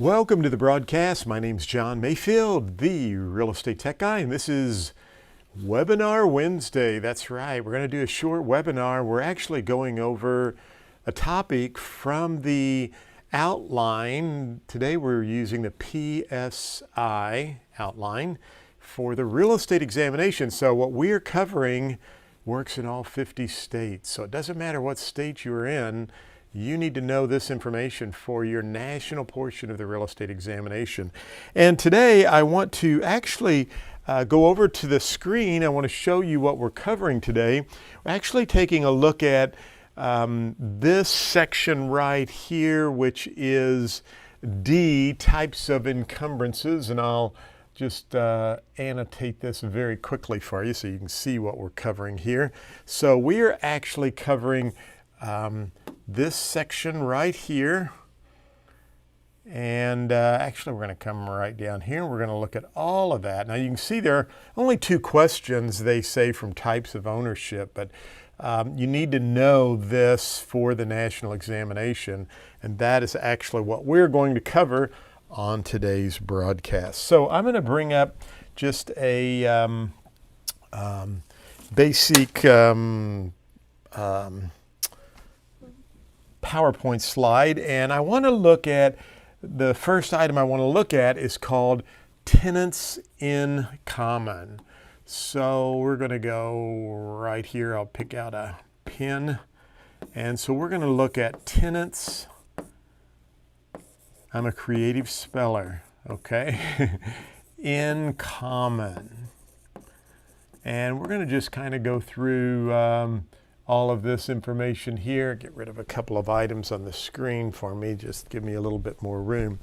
Welcome to the broadcast. My name's John Mayfield, the real estate tech guy, and this is Webinar Wednesday. That's right. We're going to do a short webinar. We're actually going over a topic from the outline. Today we're using the PSI outline for the real estate examination. So what we're covering works in all 50 states. So it doesn't matter what state you're in. You need to know this information for your national portion of the real estate examination. And today I want to actually go over to the screen. I want to show you what we're covering today. We're actually taking a look at this section right here, which is D, types of encumbrances. And I'll just annotate this very quickly for you so you can see what we're covering here. So we are actually covering this section right here, and actually we're going to come right down here and we're going to look at all of that. Now you can see there are only 2 questions, they say, from types of ownership, but you need to know this for the national examination, and that is actually what we're going to cover on today's broadcast. So I'm going to bring up just a basic PowerPoint slide, and I want to look at the first item I want to look at is called tenants in common. So we're going to go right here. I'll pick out a pen, and so we're going to look at tenants. I'm a creative speller, okay? In common, and we're going to just kind of go through all of this information here. Get rid of a couple of items on the screen for me, just give me a little bit more room.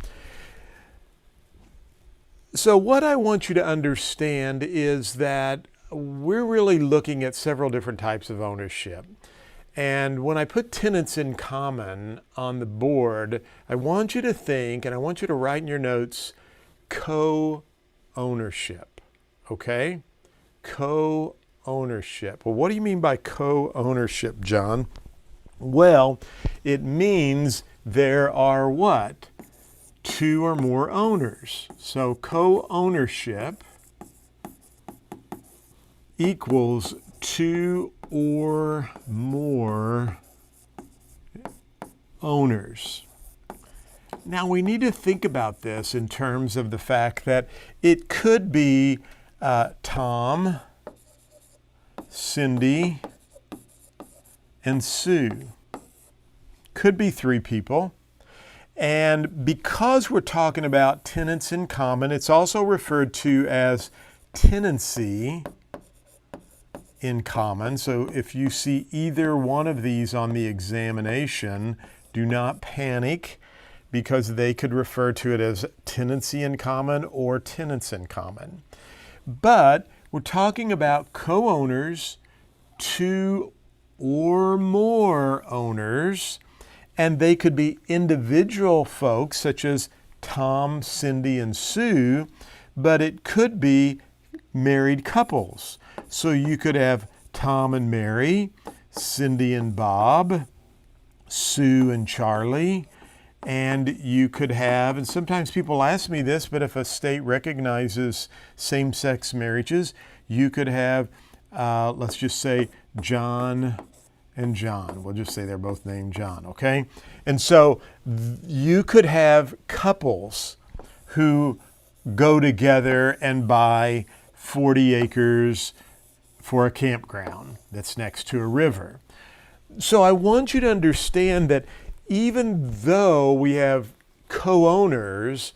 So what I want you to understand is that we're really looking at several different types of ownership. And when I put tenants in common on the board, I want you to think, and I want you to write in your notes, co-ownership, okay? Co-ownership. Well, what do you mean by co-ownership, John? Well, it means there are what? 2 or more owners. So co-ownership equals 2 or more owners. Now we need to think about this in terms of the fact that it could be Tom, Cindy, and Sue. Could be 3 people. And because we're talking about tenants in common, it's also referred to as tenancy in common. So if you see either one of these on the examination, do not panic, because they could refer to it as tenancy in common or tenants in common. But we're talking about co-owners, 2 or more owners, and they could be individual folks such as Tom, Cindy, and Sue, but it could be married couples. So you could have Tom and Mary, Cindy and Bob, Sue and Charlie, and you could have, and sometimes people ask me this, but if a state recognizes same-sex marriages, you could have, let's just say, John and John. We'll just say they're both named John, okay? And so you could have couples who go together and buy 40 acres for a campground that's next to a river. So I want you to understand that even though we have co-owners,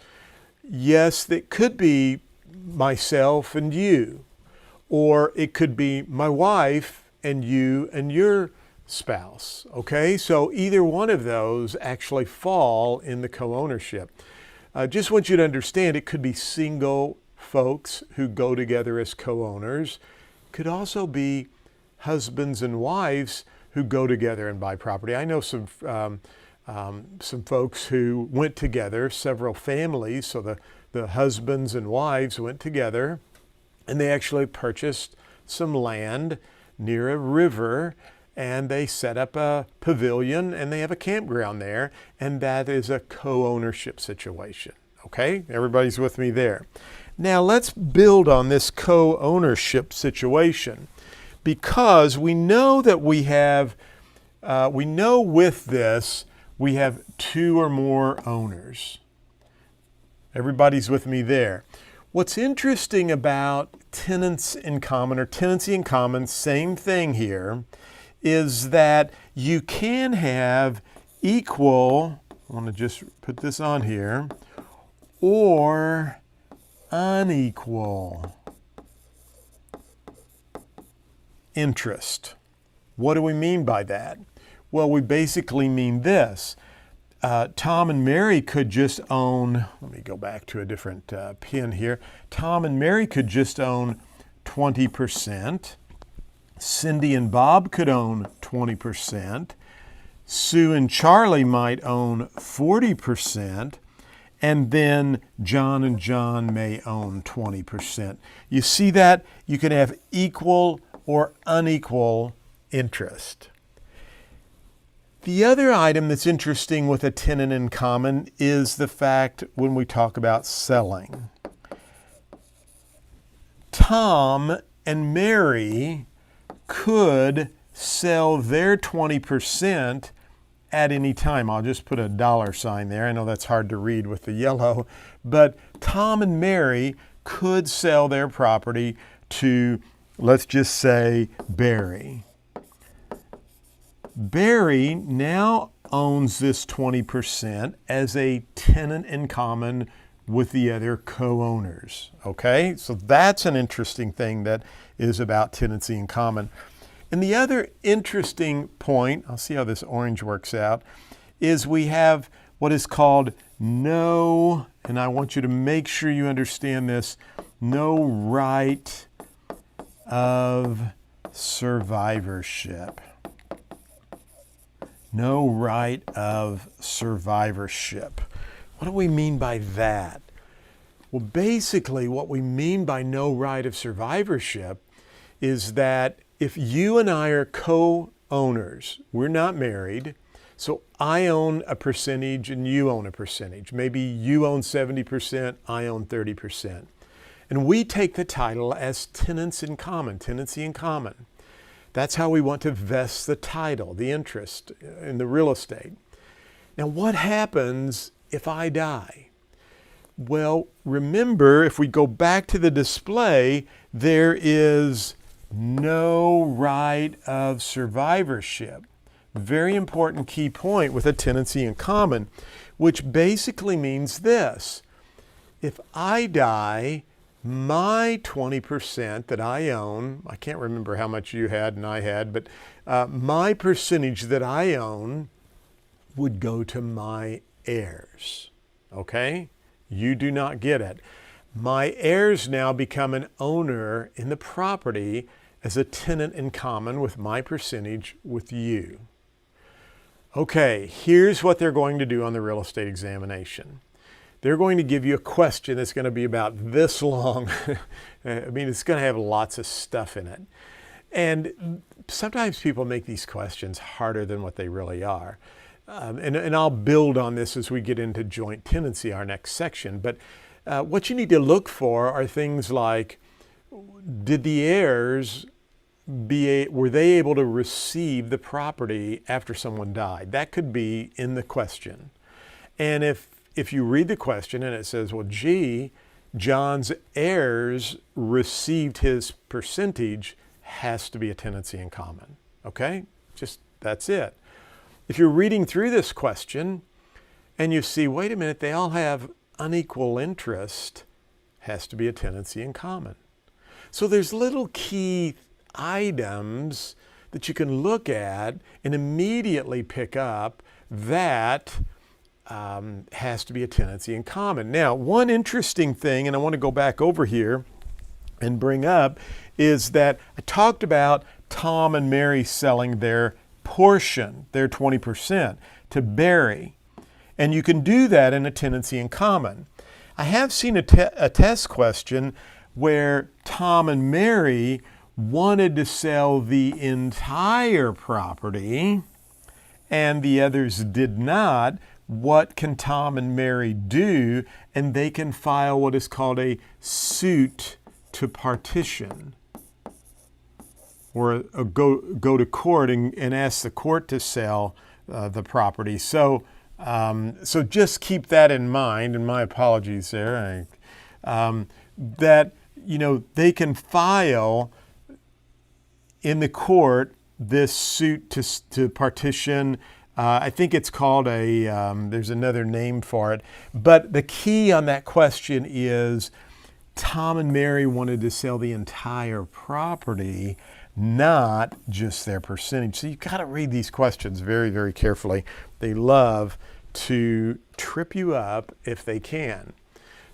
yes, that could be myself and you, or it could be my wife and you and your spouse, okay? So either one of those actually fall in the co-ownership. I just want you to understand it could be single folks who go together as co-owners. Could also be husbands and wives who go together and buy property. I know some folks who went together, several families, so the husbands and wives went together and they actually purchased some land near a river, and they set up a pavilion and they have a campground there, and that is a co-ownership situation. Okay, everybody's with me there. Now let's build on this co-ownership situation, because we know that we know with this we have two or more owners. Everybody's with me there. What's interesting about tenants in common, or tenancy in common, same thing here, is that you can have equal, I want to just put this on here, or unequal interest. What do we mean by that? Well, we basically mean this. Tom and Mary could just own, let me go back to a different pin here. Tom and Mary could just own 20%. Cindy and Bob could own 20%. Sue and Charlie might own 40%. And then John and John may own 20%. You see that? You can have equal or unequal interest. The other item that's interesting with a tenant in common is the fact when we talk about selling. Tom and Mary could sell their 20% at any time. I'll just put a dollar sign there. I know that's hard to read with the yellow, but Tom and Mary could sell their property to, let's just say, Barry. Barry now owns this 20% as a tenant in common with the other co-owners. Okay, so that's an interesting thing that is about tenancy in common. And the other interesting point, I'll see how this orange works out, is we have what is called no, and I want you to make sure you understand this, no right of survivorship. No right of survivorship. What do we mean by that? Well, basically what we mean by no right of survivorship is that if you and I are co-owners, we're not married, so I own a percentage and you own a percentage. Maybe you own 70%, I own 30%. And we take the title as tenants in common, tenancy in common. That's how we want to vest the title, the interest in the real estate. Now, what happens if I die? Well, remember, if we go back to the display, there is no right of survivorship. Very important key point with a tenancy in common, which basically means this. If I die, my 20% that I own, I can't remember how much you had and I had, but my percentage that I own would go to my heirs. Okay? You do not get it. My heirs now become an owner in the property as a tenant in common with my percentage with you. Okay, here's what they're going to do on the real estate examination. They're going to give you a question that's going to be about this long. I mean, it's going to have lots of stuff in it. And sometimes people make these questions harder than what they really are. And I'll build on this as we get into joint tenancy, our next section. But what you need to look for are things like, did the heirs were they able to receive the property after someone died? That could be in the question. And if you read the question and it says, well, gee, John's heirs received his percentage, has to be a tenancy in common. Okay? Just that's it. If you're reading through this question and you see, wait a minute, they all have unequal interest, has to be a tenancy in common. So there's little key items that you can look at and immediately pick up that has to be a tenancy in common. Now, one interesting thing, and I want to go back over here and bring up, is that I talked about Tom and Mary selling their portion, their 20%, to Barry. And you can do that in a tenancy in common. I have seen a test question where Tom and Mary wanted to sell the entire property and the others did not, what can Tom and Mary do? And they can file what is called a suit to partition, or go to court and ask the court to sell the property. So just keep that in mind, and my apologies there. That, they can file in the court this suit to partition. I think it's called there's another name for it. But the key on that question is Tom and Mary wanted to sell the entire property, not just their percentage. So you've got to read these questions very, very carefully. They love to trip you up if they can.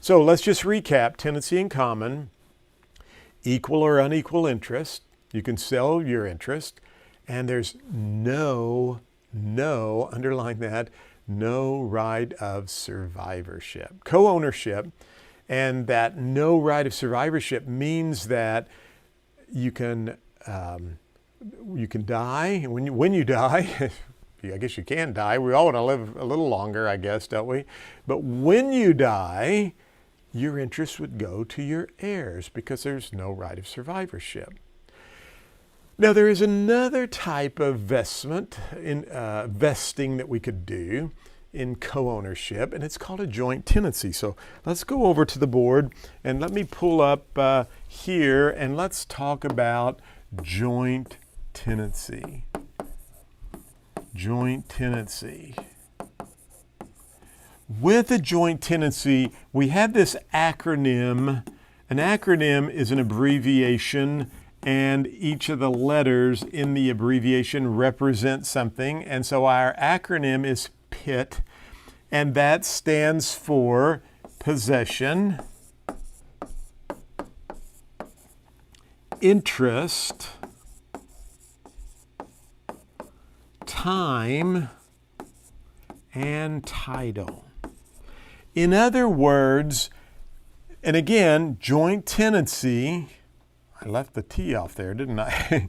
So let's just recap. Tenancy in common, equal or unequal interest. You can sell your interest, and there's no, underline that, no right of survivorship. Co-ownership, and that no right of survivorship means that you can die. When you die, I guess you can die. We all want to live a little longer, I guess, don't we? But when you die, your interest would go to your heirs because there's no right of survivorship. Now, there is another type of vesting that we could do in co-ownership, and it's called a joint tenancy. So let's go over to the board and let me pull up here and let's talk about joint tenancy. Joint tenancy. With a joint tenancy, we have this acronym. An acronym is an abbreviation, and each of the letters in the abbreviation represent something. And so our acronym is PIT, and that stands for possession, interest, time, and title. In other words, and again, joint tenancy, I left the T off there, didn't I?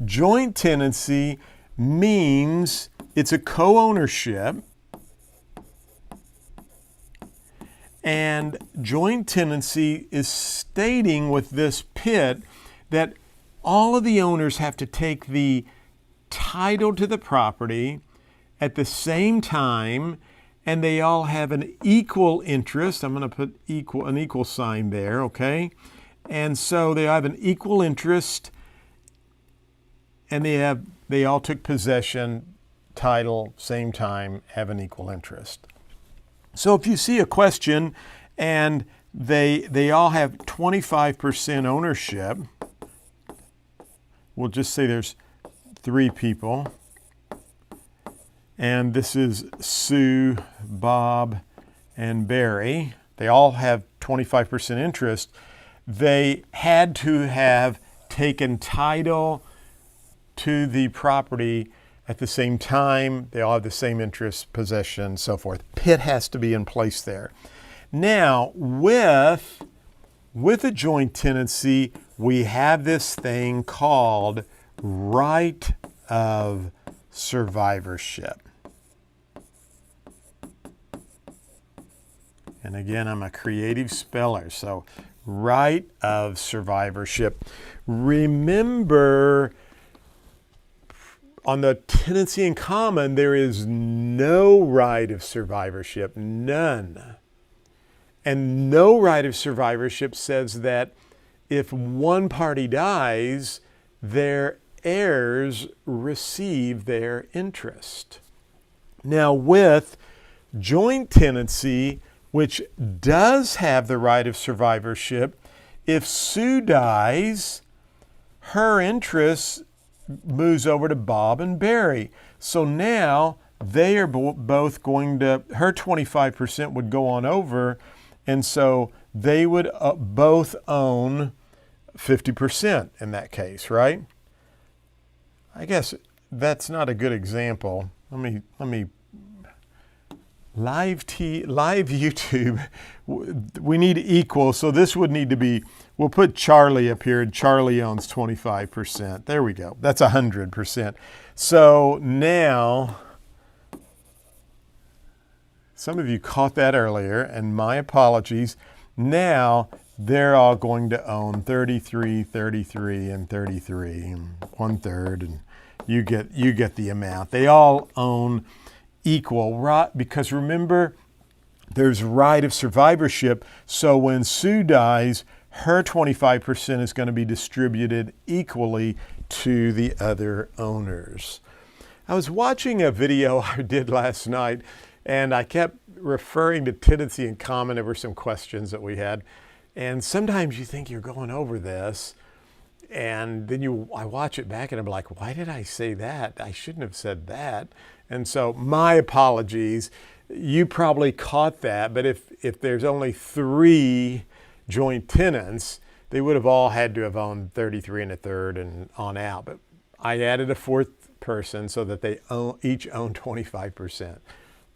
Joint tenancy means it's a co-ownership, and joint tenancy is stating with this PIT that all of the owners have to take the title to the property at the same time, and they all have an equal interest. I'm going to put an equal sign there, okay? And so they have an equal interest, and they all took possession, title, same time, have an equal interest. So if you see a question and they all have 25% ownership, we'll just say there's 3 people, and this is Sue, Bob, and Barry. They all have 25% interest. They had to have taken title to the property at the same time. They all have the same interest, possession, so forth. PIT has to be in place there. Now, with a joint tenancy, we have this thing called right of survivorship. And again, I'm a creative speller, so right of survivorship. Remember, on the tenancy in common, there is no right of survivorship, none. And no right of survivorship says that if one party dies, their heirs receive their interest. Now, with joint tenancy, which does have the right of survivorship, if Sue dies, her interest moves over to Bob and Barry. So now they are both going to, her 25% would go on over, and so they would both own 50% in that case, right? I guess that's not a good example. Let me live YouTube, we need equal. So this would need to be, we'll put Charlie up here. Charlie owns 25%. There we go. That's 100%. So now, some of you caught that earlier, and my apologies. Now they're all going to own 33, 33, and 33, 1/3, and you get the amount. They all own equal, right? Because remember, there's right of survivorship. So when Sue dies, her 25% is going to be distributed equally to the other owners. I was watching a video I did last night, and I kept referring to tenancy in common. There were some questions that we had. And sometimes you think you're going over this, and then I watch it back and I'm like, why did I say that? I shouldn't have said that. And so my apologies. You probably caught that, but if there's only 3 joint tenants, they would have all had to have owned 33 1/3 and on out. But I added a 4th person so that they each own 25%.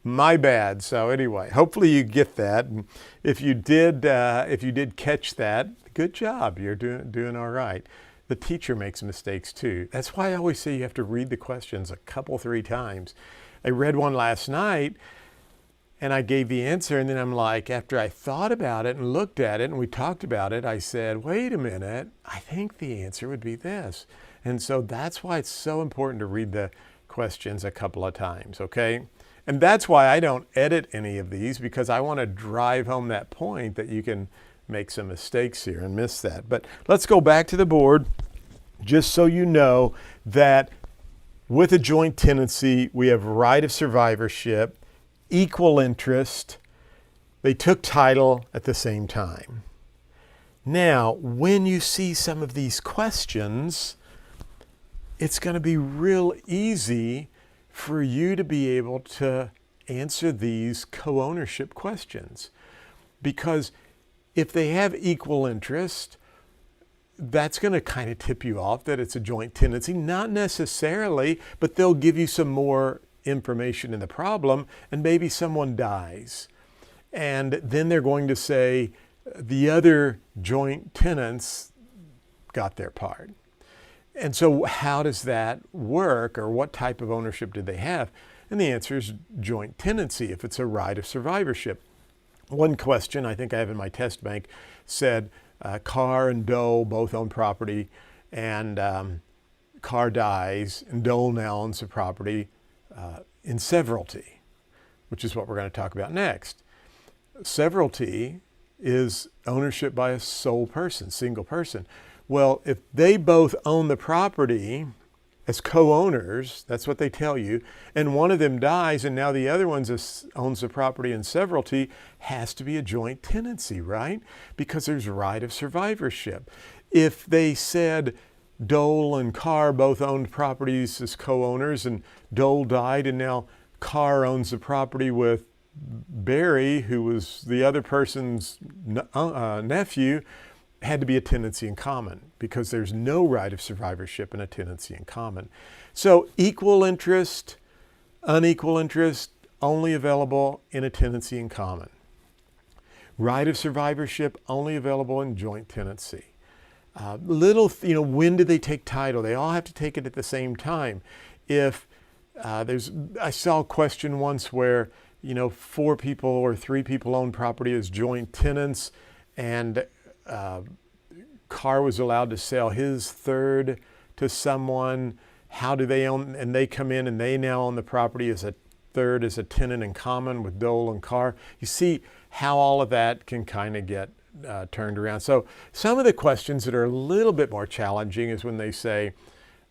My bad. So anyway, hopefully you get that. And if you did catch that, good job. You're doing all right. The teacher makes mistakes too. That's why I always say you have to read the questions a couple, 3 times. I read one last night and I gave the answer, and then I'm like, after I thought about it and looked at it and we talked about it, I said, wait a minute, I think the answer would be this. And so that's why it's so important to read the questions a couple of times, okay? And that's why I don't edit any of these, because I want to drive home that point that you can make some mistakes here and miss that. But let's go back to the board, just so you know that with a joint tenancy, we have right of survivorship, equal interest. They took title at the same time. Now, when you see some of these questions, it's going to be real easy for you to be able to answer these co-ownership questions. Because if they have equal interest, that's going to kind of tip you off that it's a joint tenancy. Not necessarily, but they'll give you some more information in the problem, and maybe someone dies. And then they're going to say the other joint tenants got their part. And so how does that work, or what type of ownership did they have? And the answer is joint tenancy if it's a right of survivorship. One question I think I have in my test bank said Carr and Dole both own property, and Carr dies and Dole now owns the property in severalty, which is what we're going to talk about next. Severalty is ownership by a sole person, single person. Well, if they both own the property as co-owners, that's what they tell you, and one of them dies and now the other one owns the property in severalty, has to be a joint tenancy, right? Because there's right of survivorship. If they said Dole and Carr both owned properties as co-owners and Dole died and now Carr owns the property with Barry, who was the other person's nephew, had to be a tenancy in common, because there's no right of survivorship in a tenancy in common. So equal interest, unequal interest, only available in a tenancy in common. Right of survivorship, only available in joint tenancy. When do they take title? They all have to take it at the same time. If I saw a question once where 4 people or 3 people own property as joint tenants, and Carr was allowed to sell his third to someone. How do they own? And they come in and they now own the property as a third, as a tenant in common with Dole and Carr. You see how all of that can kind of get turned around. So some of the questions that are a little bit more challenging is when they say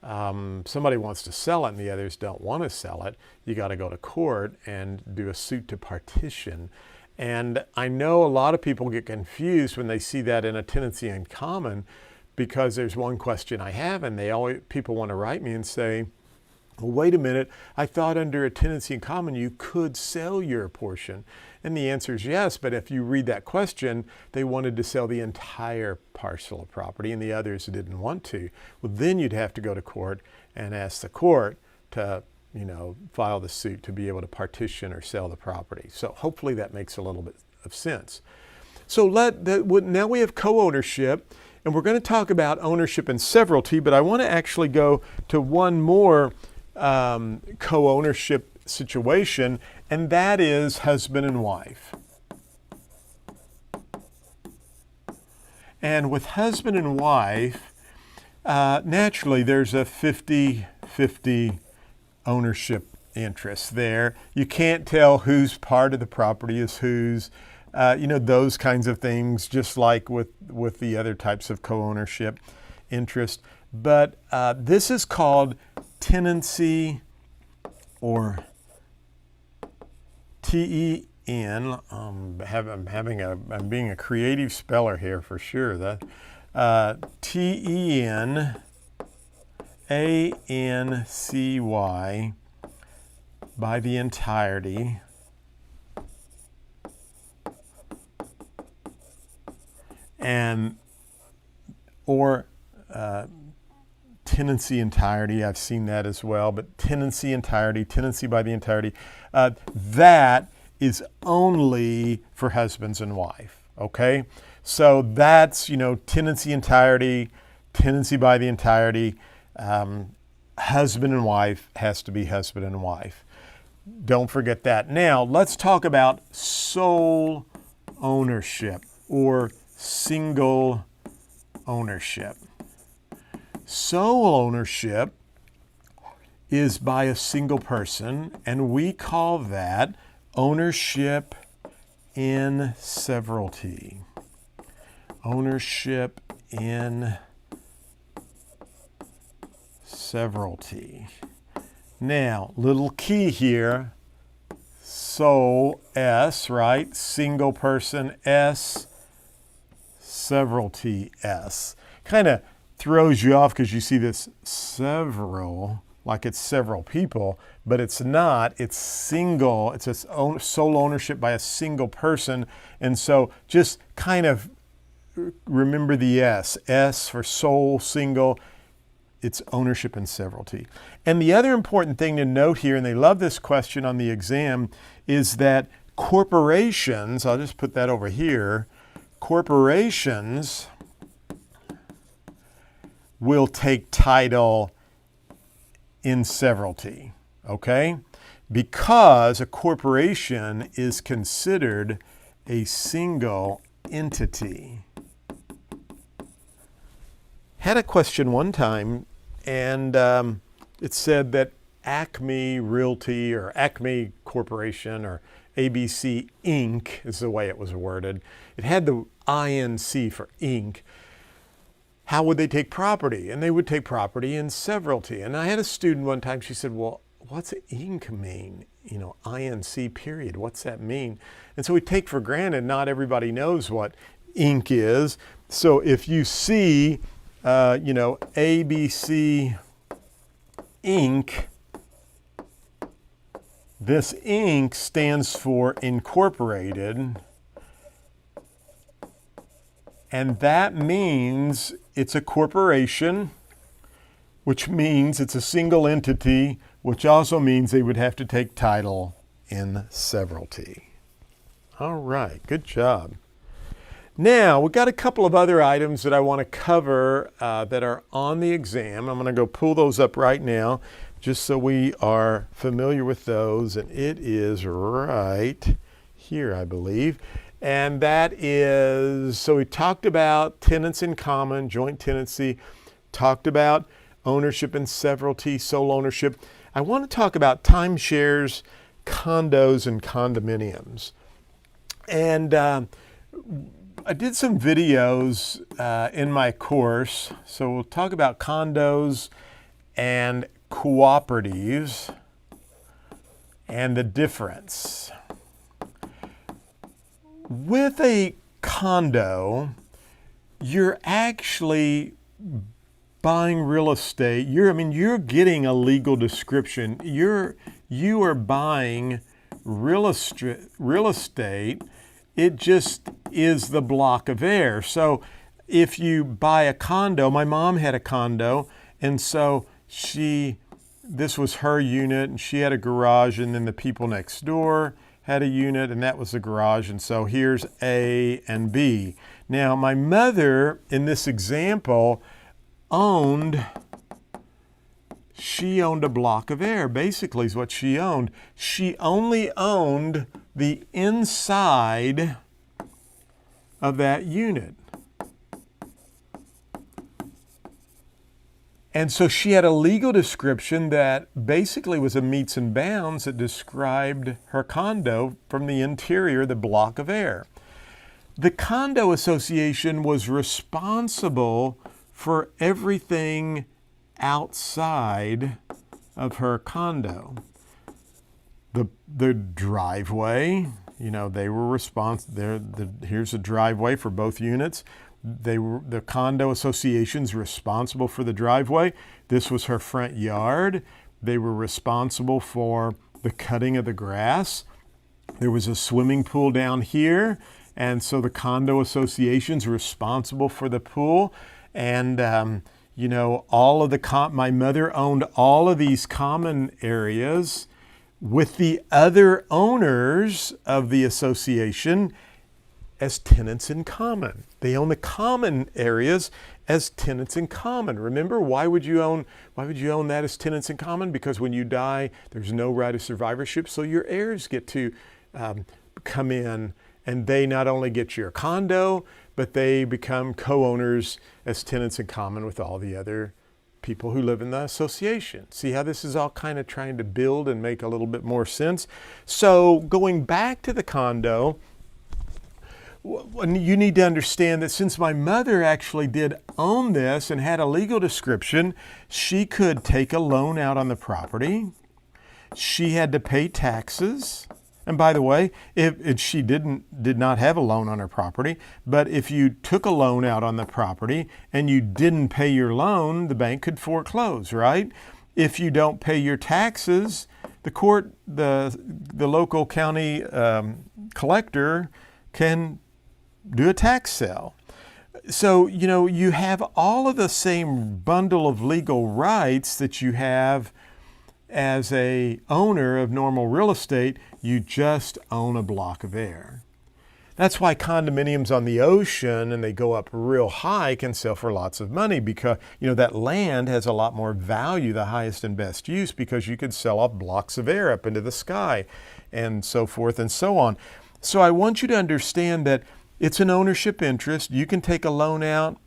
somebody wants to sell it and the others don't want to sell it. You got to go to court and do a suit to partition. And I know a lot of people get confused when they see that in a tenancy in common, because there's one question I have, and people want to write me and say, well, wait a minute, I thought under a tenancy in common you could sell your portion. And the answer is yes, but if you read that question, they wanted to sell the entire parcel of property and the others didn't want to. Well, then you'd have to go to court and ask the court to file the suit to be able to partition or sell the property. So hopefully that makes a little bit of sense. So now we have co-ownership, and we're going to talk about ownership and severalty, but I want to actually go to one more co-ownership situation, and that is husband and wife. And with husband and wife, naturally there's a 50-50 ownership interest there. You can't tell whose part of the property is whose, those kinds of things, just like with the other types of co-ownership interest. But this is called tenancy, or TEN. I'm being a creative speller here for sure. That TENANCY by the entirety, or tenancy entirety. I've seen that as well, but tenancy entirety, tenancy by the entirety, that is only for husbands and wife. Okay, so that's tenancy entirety, tenancy by the entirety. Husband and wife has to be husband and wife. Don't forget that. Now let's talk about sole ownership or single ownership. Sole ownership is by a single person, and we call that ownership in severalty. Ownership in severalty. Now, little key here, sole, S, right? Single person, S, severalty, S. Kind of throws you off because you see this several, like it's several people, but it's not. It's single. It's a sole ownership by a single person. And so just kind of remember the S. S for sole, single. It's ownership and severalty. And the other important thing to note here, and they love this question on the exam, is that corporations, I'll just put that over here, corporations will take title in severalty, okay? Because a corporation is considered a single entity. Had a question one time, and it said that Acme Realty or Acme Corporation or ABC Inc. is the way it was worded. It had the INC for Inc. How would they take property? And they would take property in severalty. And I had a student one time, she said, well, what's Inc. mean? INC period, what's that mean? And so we take for granted not everybody knows what Inc. is. So if you see, ABC Inc., this Inc. stands for incorporated, and that means it's a corporation, which means it's a single entity, which also means they would have to take title in severalty. All right, good job. Now, we've got a couple of other items that I want to cover that are on the exam. I'm going to go pull those up right now just so we are familiar with those. And it is right here, I believe. And that is, so we talked about tenants in common, joint tenancy, talked about ownership and severalty, sole ownership. I want to talk about timeshares, condos, and condominiums. And I did some videos in my course. So we'll talk about condos and cooperatives and the difference. With a condo, you're actually buying real estate. You're getting a legal description. You are buying real estate. It just is the block of air. So if you buy a condo, my mom had a condo, and so she this was her unit, and she had a garage, and then the people next door had a unit, and that was the garage. And so here's A and B. Now, my mother, in this example, she owned a block of air, basically is what she owned. She only owned the inside of that unit. And so she had a legal description that basically was a meets and bounds that described her condo from the interior, the block of air. The condo association was responsible for everything outside of her condo. The driveway, they were responsible. Here's a driveway for both units. The condo association's responsible for the driveway. This was her front yard. They were responsible for the cutting of the grass. There was a swimming pool down here, and so the condo association's responsible for the pool. And all of my mother owned all of these common areas with the other owners of the association as tenants in common. They own the common areas as tenants in common. Remember, why would you own that as tenants in common? Because when you die, there's no right of survivorship, so your heirs get to come in, and they not only get your condo, but they become co-owners as tenants in common with all the other people who live in the association. See how this is all kind of trying to build and make a little bit more sense? So going back to the condo, you need to understand that since my mother actually did own this and had a legal description, she could take a loan out on the property. She had to pay taxes. And by the way, if she did not have a loan on her property, but if you took a loan out on the property and you didn't pay your loan, the bank could foreclose, right? If you don't pay your taxes, the local county collector can do a tax sale. So, you have all of the same bundle of legal rights that you have as a owner of normal real estate. You just own a block of air. That's why condominiums on the ocean, and they go up real high, can sell for lots of money, because that land has a lot more value, the highest and best use, because you could sell off blocks of air up into the sky and so forth and so on. So I want you to understand that it's an ownership interest. You can take a loan out.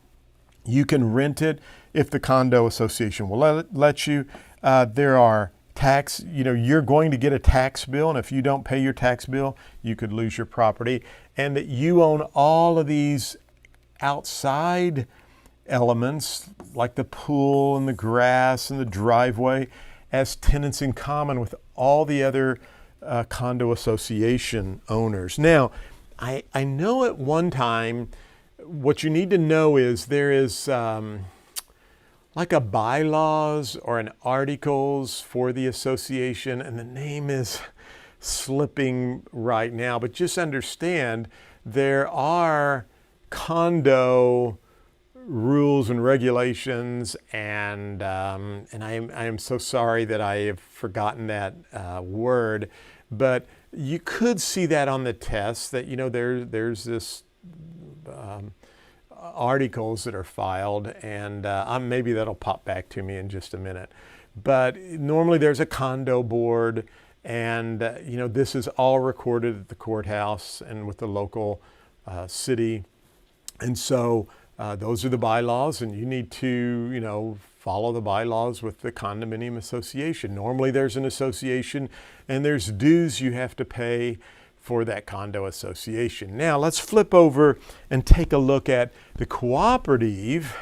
You can rent it if the condo association will let you. There are tax, you're going to get a tax bill, and if you don't pay your tax bill, you could lose your property. And that you own all of these outside elements, like the pool and the grass and the driveway, as tenants in common with all the other condo association owners. Now, I know at one time, what you need to know is there is like a bylaws or an articles for the association, and the name is slipping right now, but just understand there are condo rules and regulations, and I am so sorry that I have forgotten that word, but you could see that on the test that there's this articles that are filed, and maybe that'll pop back to me in just a minute. But normally there's a condo board, and this is all recorded at the courthouse and with the local city. And so those are the bylaws, and you need to follow the bylaws with the condominium association. Normally there's an association, and there's dues you have to pay for that condo association. Now let's flip over and take a look at the cooperative.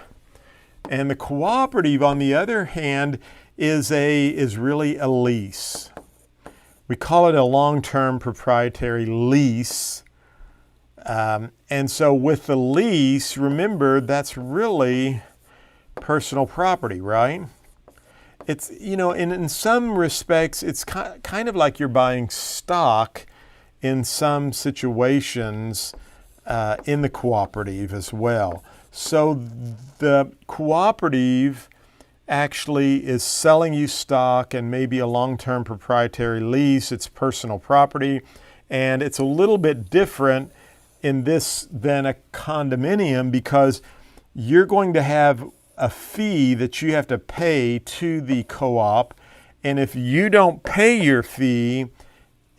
And the cooperative, on the other hand, is really a lease. We call it a long-term proprietary lease. And so with the lease, remember, that's really personal property, right? It's, in some respects, it's kind of like you're buying stock in some situations in the cooperative as well. So the cooperative actually is selling you stock and maybe a long-term proprietary lease. It's personal property, and it's a little bit different in this than a condominium because you're going to have a fee that you have to pay to the co-op, and if you don't pay your fee,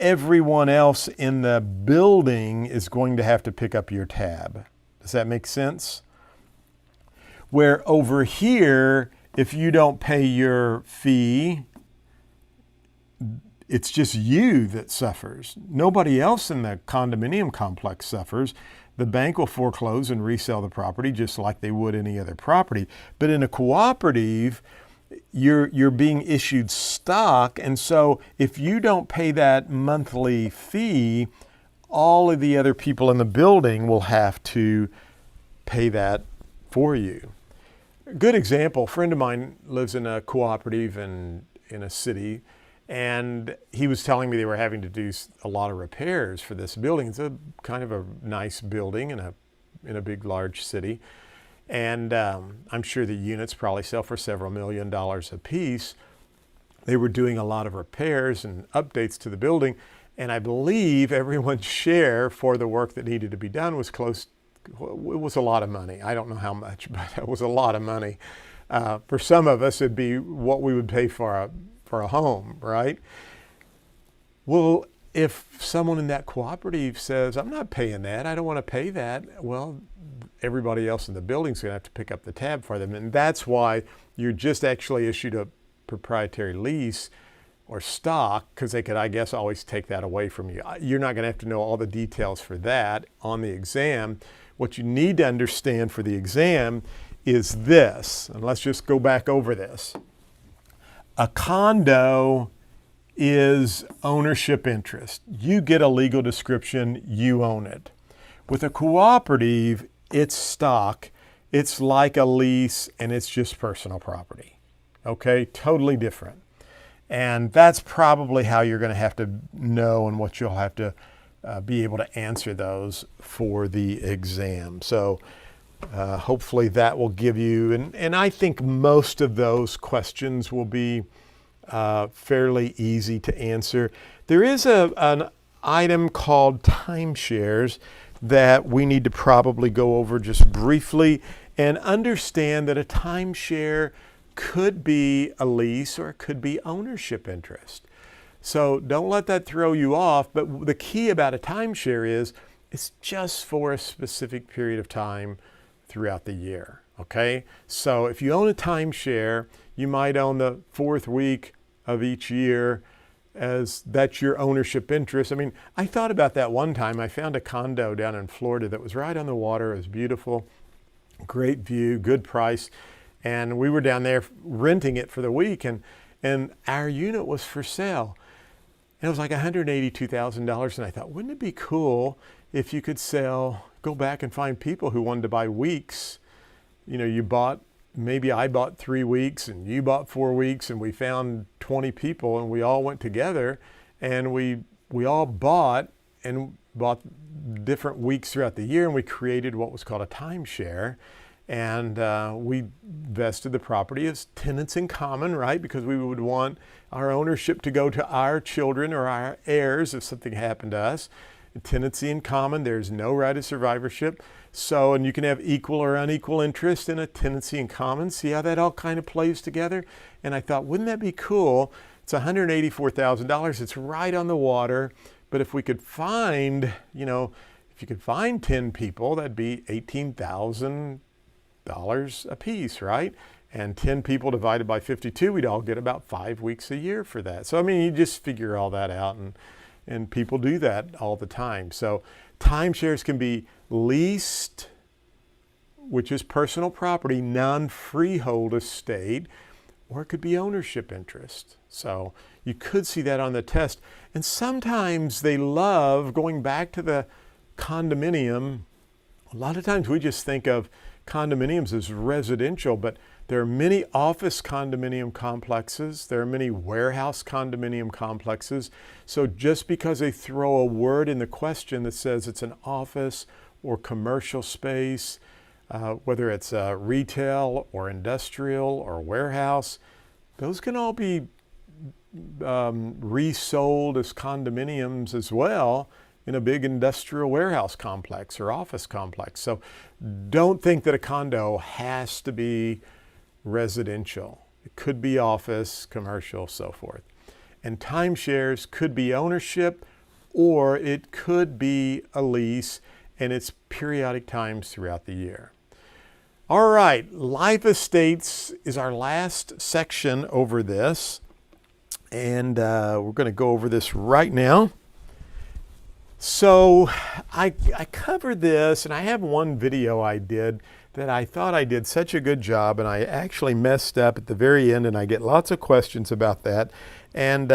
everyone else in the building is going to have to pick up your tab. Does that make sense? Where over here, if you don't pay your fee, it's just you that suffers. Nobody else in the condominium complex suffers. The bank will foreclose and resell the property just like they would any other property. But in a cooperative, you're being issued stock, and so if you don't pay that monthly fee, all of the other people in the building will have to pay that for you. A good example, a friend of mine lives in a cooperative in a city, and he was telling me they were having to do a lot of repairs for this building. It's a kind of a nice building in a big, large city. And I'm sure the units probably sell for several $1 million a piece. They were doing a lot of repairs and updates to the building. And I believe everyone's share for the work that needed to be done was it was a lot of money. I don't know how much, but it was a lot of money. For some of us, it'd be what we would pay for a home, right? Well, if someone in that cooperative says, I'm not paying that, I don't want to pay that, well, everybody else in the building's going to have to pick up the tab for them. And that's why you're just actually issued a proprietary lease or stock, because they could, I guess, always take that away from you. You're not going to have to know all the details for that on the exam. What you need to understand for the exam is this, and let's just go back over this. A condo is ownership interest. You get a legal description, you own it. With a cooperative, it's stock, it's like a lease, and it's just personal property. Okay, totally different. And that's probably how you're going to have to know and what you'll have to be able to answer those for the exam. So hopefully that will give you, and I think most of those questions will be fairly easy to answer. There is an item called timeshares that we need to probably go over just briefly and understand that a timeshare could be a lease or it could be ownership interest. So don't let that throw you off, but the key about a timeshare is it's just for a specific period of time throughout the year, okay? So if you own a timeshare, you might own the 4th week of each year as that's your ownership interest. I mean, I thought about that one time. I found a condo down in Florida that was right on the water. It was beautiful, great view, good price. And we were down there renting it for the week, and our unit was for sale. And it was like $182,000. And I thought, wouldn't it be cool if you could go back and find people who wanted to buy weeks? You know, maybe I bought 3 weeks and you bought 4 weeks, and we found 20 people and we all went together and we all bought different weeks throughout the year, and we created what was called a timeshare. And we vested the property as tenants in common, right? Because we would want our ownership to go to our children or our heirs if something happened to us. Tenancy in common, there's no right of survivorship. So, and you can have equal or unequal interest in a tenancy in common. See how that all kind of plays together? And I thought, wouldn't that be cool? It's $184,000. It's right on the water. But if we could find, if you could find 10 people, that'd be $18,000 a piece, right? And 10 people divided by 52, we'd all get about 5 weeks a year for that. So, I mean, you just figure all that out, and people do that all the time. So timeshares can be leased, which is personal property, non-freehold estate, or it could be ownership interest. So you could see that on the test. And sometimes they love going back to the condominium. A lot of times we just think of condominiums as residential, but there are many office condominium complexes. There are many warehouse condominium complexes. So just because they throw a word in the question that says it's an office or commercial space, whether it's retail or industrial or warehouse, those can all be resold as condominiums as well in a big industrial warehouse complex or office complex. So don't think that a condo has to be residential. It could be office, commercial, so forth. And timeshares could be ownership, or it could be a lease, and it's periodic times throughout the year. All right, life estates is our last section over this, and we're going to go over this right now. So I covered this, and I have one video I did that I thought I did such a good job, and I actually messed up at the very end, and I get lots of questions about that. And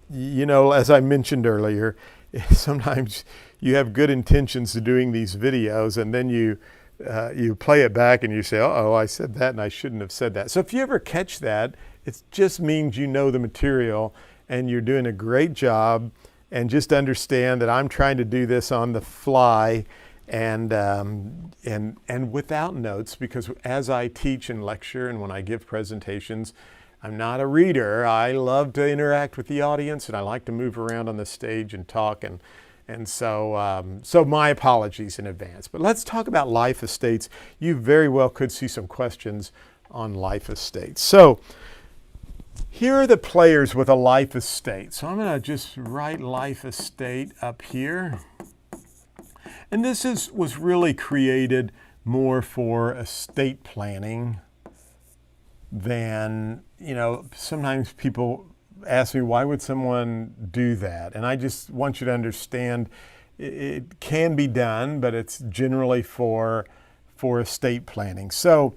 you know, as I mentioned earlier, sometimes you have good intentions to doing these videos, and then you play it back and you say, uh-oh, I said that and I shouldn't have said that. So if you ever catch that, it just means you know the material and you're doing a great job. And just understand that I'm trying to do this on the fly and without notes, because as I teach and lecture and when I give presentations, I'm not a reader. I love to interact with the audience, and I like to move around on the stage and talk. And so my apologies in advance. But let's talk about life estates. You very well could see some questions on life estates. So here are the players with a life estate. So I'm going to just write life estate up here. And this was really created more for estate planning than, you know, sometimes people ask me, why would someone do that? And I just want you to understand it can be done, but it's generally for estate planning. So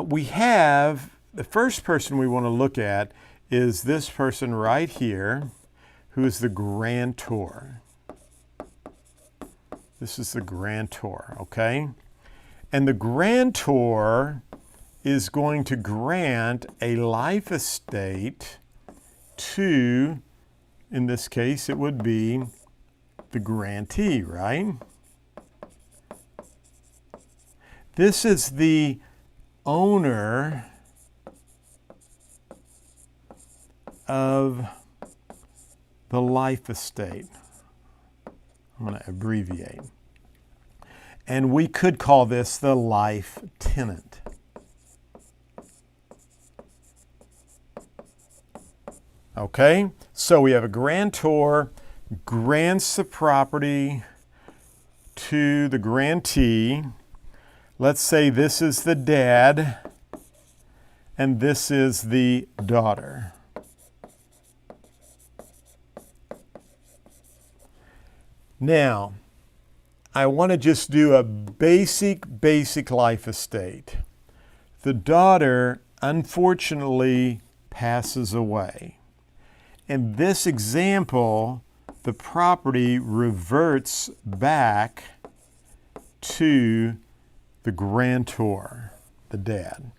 we have the first person we want to look at is this person right here, who is the grantor. This is the grantor, okay? And the grantor is going to grant a life estate to, in this case, it would be the grantee, right? This is the owner of the life estate. I'm going to abbreviate. And we could call this the life tenant. Okay, so we have a grantor grants the property to the grantee. Let's say this is the dad and this is the daughter. Now, I want to just do a basic life estate. The daughter, unfortunately, passes away. In this example, the property reverts back to the grantor, the dad.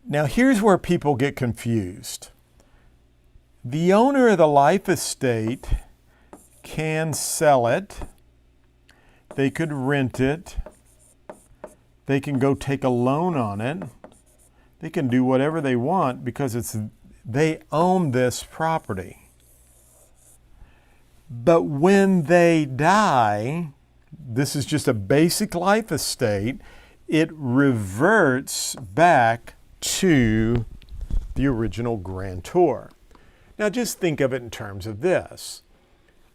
Now, here's where people get confused. The owner of the life estate can sell it, they could rent it, they can go take a loan on it, they can do whatever they want because they own this property. But when they die, this is just a basic life estate, it reverts back to the original grantor. Now just think of it in terms of this.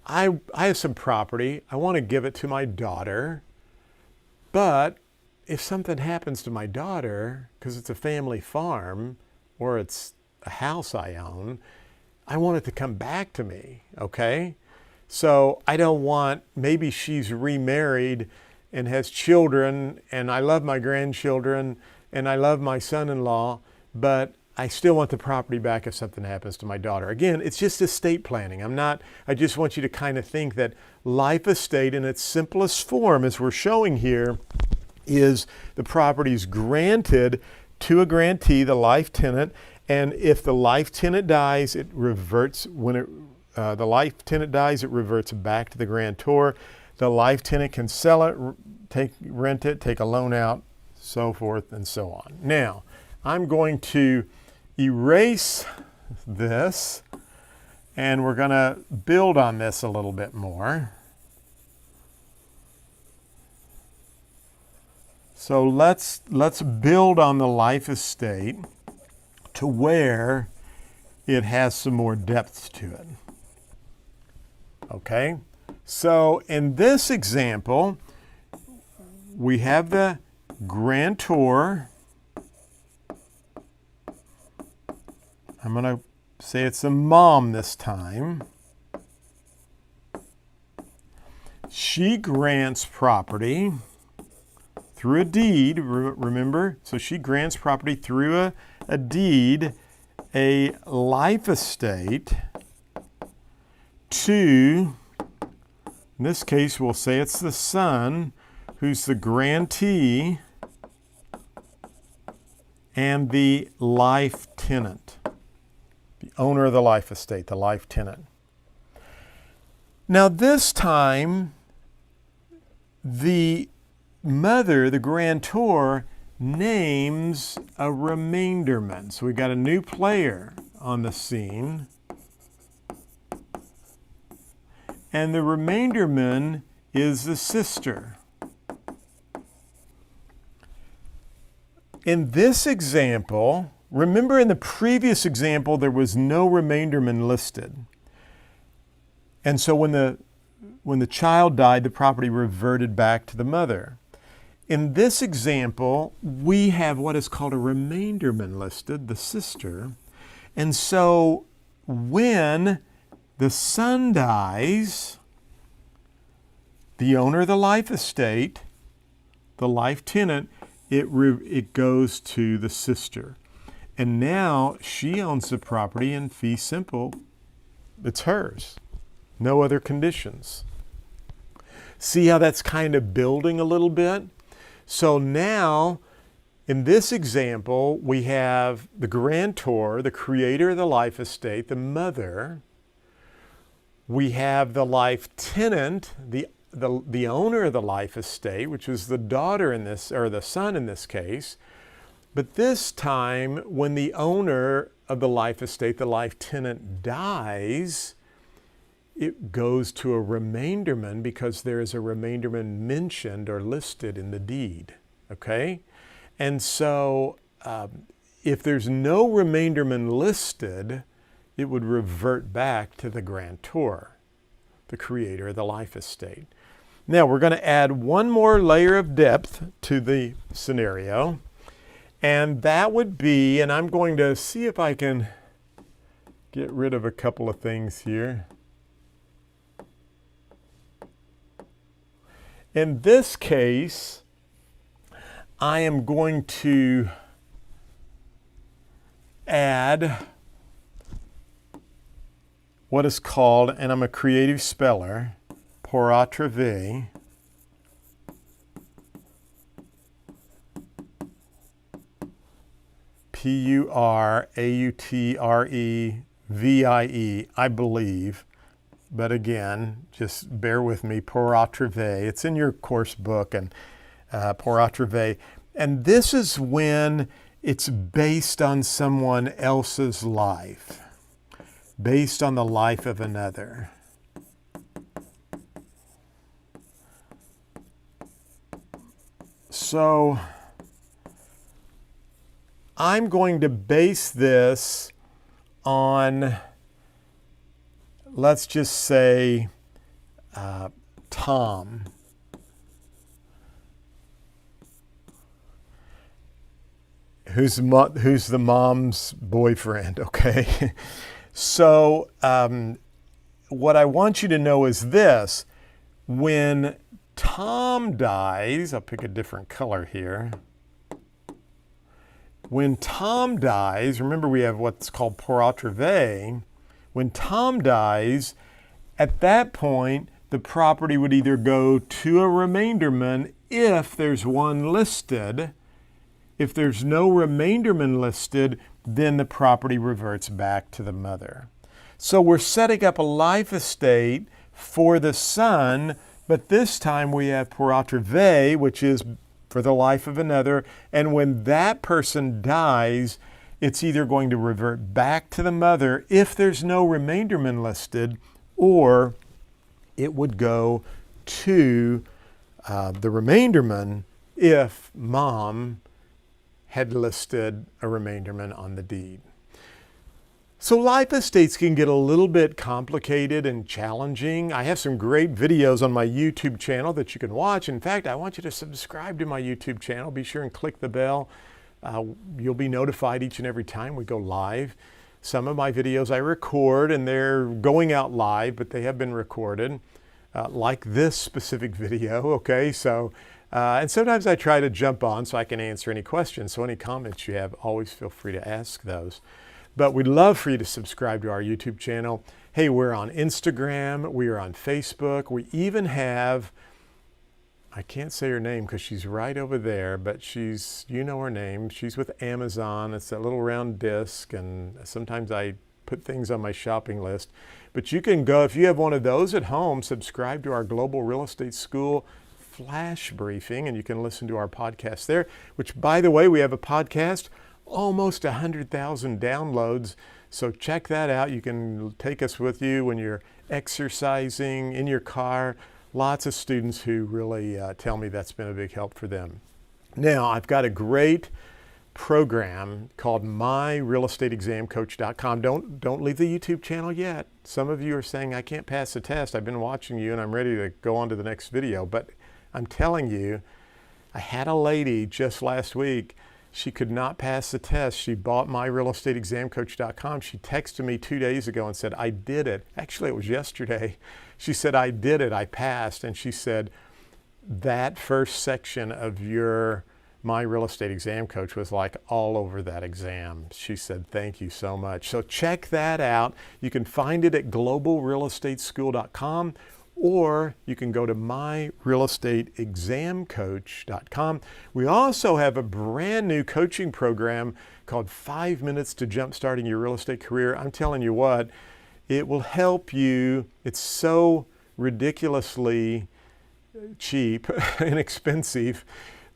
I have some property, I want to give it to my daughter, but if something happens to my daughter, because it's a family farm or it's a house I own, I want it to come back to me, okay? So I don't want, maybe she's remarried and has children, and I love my grandchildren, and I love my son-in-law, but I still want the property back if something happens to my daughter. Again, it's just estate planning. I just want you to kind of think that life estate in its simplest form, as we're showing here, is the property is granted to a grantee, the life tenant, and if the life tenant dies, it reverts, the life tenant dies, it reverts back to the grantor. The life tenant can sell it, rent it, take a loan out, so forth and so on. Now, I'm going to erase this, and we're going to build on this a little bit more. So let's build on the life estate to where it has some more depth to it. Okay? So in this example, we have the grantor. I'm going to say it's the mom this time. She grants property through a deed, remember? So she grants property through a deed, a life estate to, in this case, we'll say it's the son who's the grantee and the life tenant, the owner of the life estate, the life tenant. Now this time, the mother, the grantor, names a remainderman. So we got a new player on the scene. And the remainderman is the sister. In this example, remember in the previous example, there was no remainderman listed. And so when the child died, the property reverted back to the mother. In this example, we have what is called a remainderman listed, the sister. And so when the son dies, the owner of the life estate, the life tenant, it goes to the sister. And now she owns the property, and fee simple, it's hers. No other conditions. See how that's kind of building a little bit? So now, in this example, we have the grantor, the creator of the life estate, the mother. We have the life tenant, the owner of the life estate, which is the daughter in this, or the son in this case. But this time, when the owner of the life estate, the life tenant, dies, it goes to a remainderman because there is a remainderman mentioned or listed in the deed, okay? And so if there's no remainderman listed, it would revert back to the grantor, the creator of the life estate. Now we're going to add one more layer of depth to the scenario, and that would be, and I'm going to see if I can get rid of a couple of things here. In this case, I am going to add what is called, and I'm a creative speller, pour à travers, P-U-R-A-U-T-R-E-V-I-E, I believe. But again, just bear with me, pour à travers. It's in your course book, and pour à travers. And this is when it's based on someone else's life, based on the life of another. So I'm going to base this on, let's just say, Tom. Who's the mom's boyfriend, okay? So what I want you to know is this. When Tom dies, I'll pick a different color here. When Tom dies, remember we have what's called pour à travers. When Tom dies, at that point, the property would either go to a remainderman if there's one listed. If there's no remainderman listed, then the property reverts back to the mother. So we're setting up a life estate for the son But this time we have pour attreve, which is for the life of another. And when that person dies, it's either going to revert back to the mother if there's no remainderman listed, or it would go to the remainderman if mom had listed a remainderman on the deed. So life estates can get a little bit complicated and challenging. I have some great videos on my YouTube channel that you can watch. In fact, I want you to subscribe to my YouTube channel. Be sure and click the bell. You'll be notified each and every time we go live. Some of my videos I record and they're going out live, but they have been recorded, like this specific video, okay? So, and sometimes I try to jump on so I can answer any questions. So any comments you have, always feel free to ask those. But we'd love for you to subscribe to our YouTube channel. Hey, we're on Instagram, we are on Facebook. We even have, I can't say her name because she's right over there, but she's, you know her name. She's with Amazon. It's that little round disc, and sometimes I put things on my shopping list. But you can go, if you have one of those at home, subscribe to our Global Real Estate School flash briefing, and you can listen to our podcast there, which, by the way, we have a podcast, almost 100,000 downloads. So check that out. You can take us with you when you're exercising, in your car. Lots of students who really tell me that's been a big help for them. Now, I've got a great program called myrealestateexamcoach.com. Don't leave the YouTube channel yet. Some of you are saying, I can't pass the test. I've been watching you and I'm ready to go on to the next video. But I'm telling you, I had a lady just last week. She could not pass the test. She bought myrealestateexamcoach.com. She texted me 2 days ago and said, I did it. Actually, it was yesterday. She said, I did it. I passed. And she said, that first section of your My Real Estate Exam Coach was like all over that exam. She said, thank you so much. So check that out. You can find it at globalrealestateschool.com, or you can go to myrealestateexamcoach.com. We also have a brand new coaching program called 5 Minutes to Jumpstarting Your Real Estate Career. I'm telling you what, it will help you. It's so ridiculously cheap, inexpensive,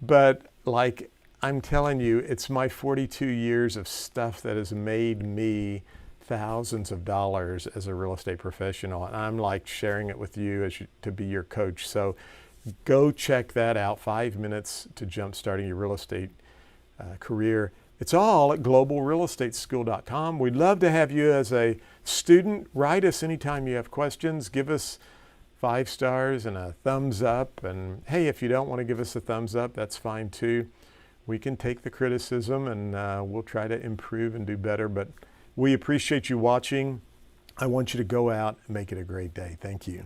but like I'm telling you, it's my 42 years of stuff that has made me thousands of dollars as a real estate professional, and I'm like sharing it with you to be your coach. So go check that out, 5 Minutes to Jumpstarting Your Real Estate Career. It's all at globalrealestateschool.com. We'd love to have you as a student. Write us anytime you have questions. Give us 5 stars and a thumbs up. And hey, if you don't want to give us a thumbs up, that's fine too. We can take the criticism and we'll try to improve and do better. But we appreciate you watching. I want you to go out and make it a great day. Thank you.